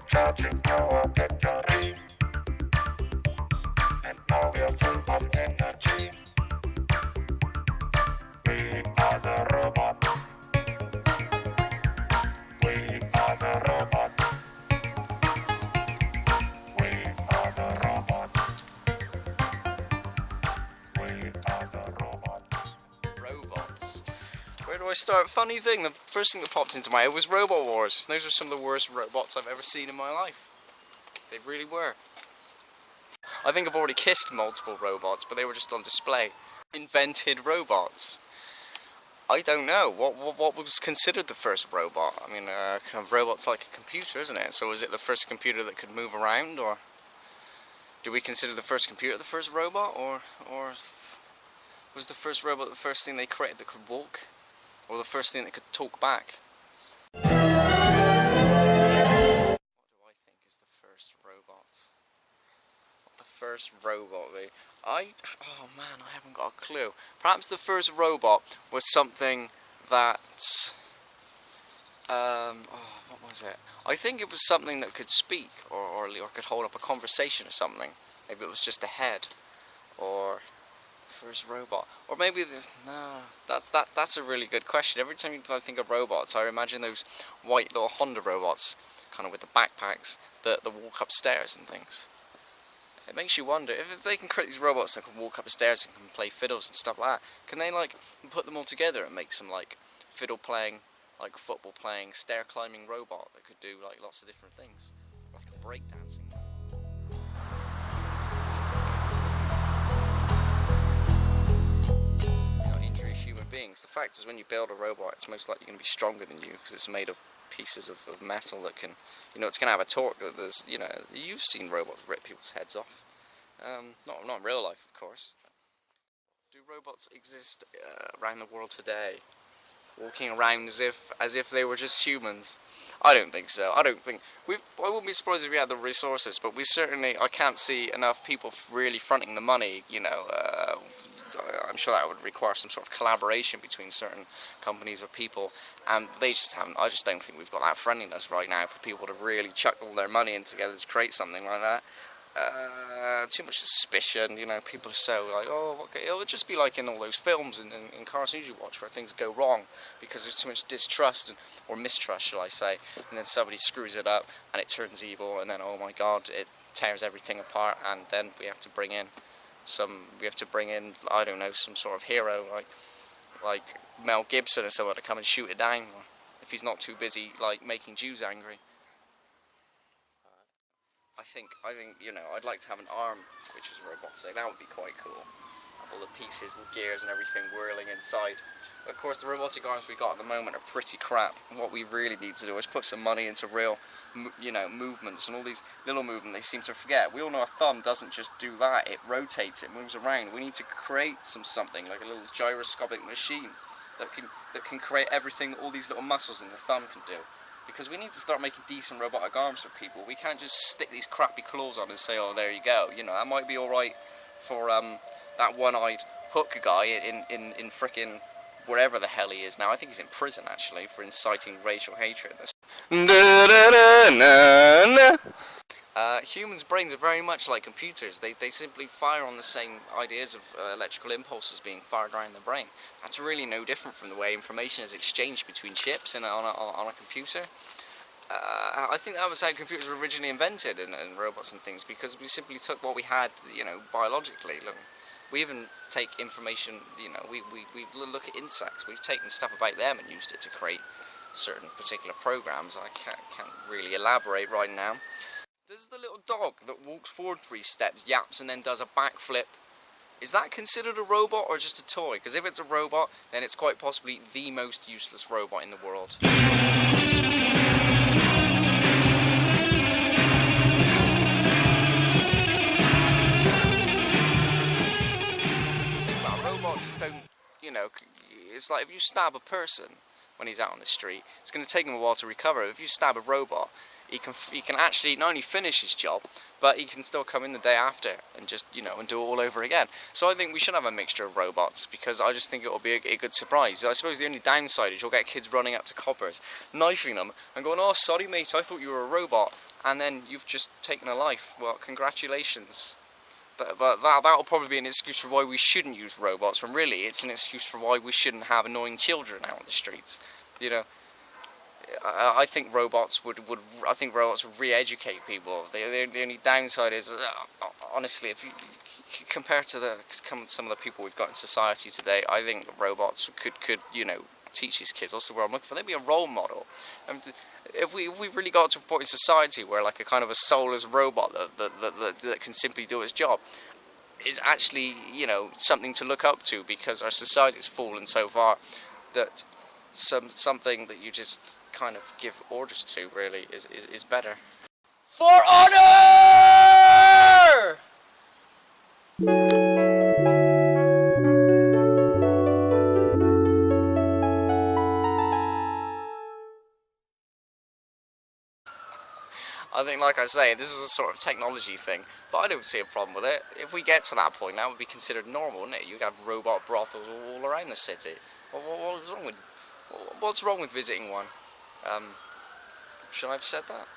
we're charging our battery, and now we're full of energy. We are the robots. We are the robots. We are the robots. We are the robots. Robots. Where do I start? Funny thing, the first thing that popped into my head was Robot Wars. Those are some of the worst robots I've ever seen in my life. They really were. I think I've already kissed multiple robots, but they were just on display. Invented robots. I don't know. What was considered the first robot? I mean, kind of robot's like a computer, isn't it? So was it the first computer that could move around, or do we consider the first computer the first robot, or was the first robot the first thing they created that could walk, or the first thing that could talk back? What do I think is the first robot? What the first robot be? Oh man, I haven't got a clue. Perhaps the first robot was something that, what was it? I think it was something that could speak, or could hold up a conversation or something. Maybe it was just a head, or first robot, or maybe no. That's a really good question. Every time I think of robots, I imagine those white little Honda robots, kind of with the backpacks that walk upstairs and things. It makes you wonder if they can create these robots that can walk up the stairs and can play fiddles and stuff like that. Can they like put them all together and make some like fiddle playing, like football playing, stair climbing robot that could do like lots of different things, like a breakdancing one? Human beings. The fact is, when you build a robot, it's most likely going to be stronger than you because it's made of pieces of metal that can, it's going to have a torque that there's, you've seen robots rip people's heads off. Not in real life, of course. Do robots exist around the world today, walking around as if they were just humans? I don't think so. I wouldn't be surprised if we had the resources, but I can't see enough people really fronting the money, I'm sure that would require some sort of collaboration between certain companies or people, and they just haven't. I just don't think we've got that friendliness right now for people to really chuck all their money in together to create something like that. Too much suspicion, people are so like, oh, okay, it'll just be like in all those films and in cartoons you watch where things go wrong because there's too much distrust or mistrust, shall I say, and then somebody screws it up and it turns evil, and then, oh my god, it tears everything apart, and then we have to bring in I don't know, some sort of hero like Mel Gibson or someone to come and shoot it down, or if he's not too busy like making Jews angry. I think I'd like to have an arm which is robotic. That would be quite cool. All the pieces and gears and everything whirling inside. But of course, the robotic arms we got at the moment are pretty crap. What we really need to do is put some money into real, movements, and all these little movements they seem to forget. We all know a thumb doesn't just do that; it rotates, it moves around. We need to create something like a little gyroscopic machine that can create everything that all these little muscles in the thumb can do. Because we need to start making decent robotic arms for people. We can't just stick these crappy claws on and say, oh, there you go. That might be alright for that one-eyed hook guy in frickin' wherever the hell he is now. I think he's in prison, actually, for inciting racial hatred. Humans' brains are very much like computers. They simply fire on the same ideas of electrical impulses being fired around the brain. That's really no different from the way information is exchanged between chips on a computer. I think that was how computers were originally invented and robots and things, because we simply took what we had, biologically. Look, we even take information, we look at insects. We've taken stuff about them and used it to create certain particular programs. I can't really elaborate right now. Does the little dog that walks forward 3 steps, yaps, and then does a backflip, is that considered a robot or just a toy? Because if it's a robot, then it's quite possibly the most useless robot in the world. Robots don't, it's like if you stab a person when he's out on the street, it's going to take him a while to recover. If you stab a robot, he can actually not only finish his job, but he can still come in the day after and just, and do it all over again. So I think we should have a mixture of robots, because I just think it will be a good surprise. I suppose the only downside is you'll get kids running up to coppers, knifing them, and going, oh, sorry mate, I thought you were a robot. and then you've just taken a life. Well, congratulations. But that'll probably be an excuse for why we shouldn't use robots, when really it's an excuse for why we shouldn't have annoying children out in the streets. You know, I think robots would re-educate people. The only downside is, honestly, if you compare to some of the people we've got in society today, I think robots could teach these kids. Also, where I'm looking for, they'd be a role model. If we really got to a point in society where like a kind of a soulless robot that can simply do its job is actually something to look up to, because our society's fallen so far that something that you just kind of give orders to really is better. For honor! I think, like I say, this is a sort of technology thing, but I don't see a problem with it. If we get to that point, that would be considered normal, wouldn't it? You'd have robot brothels all around the city. What's wrong with visiting one? Should I have said that?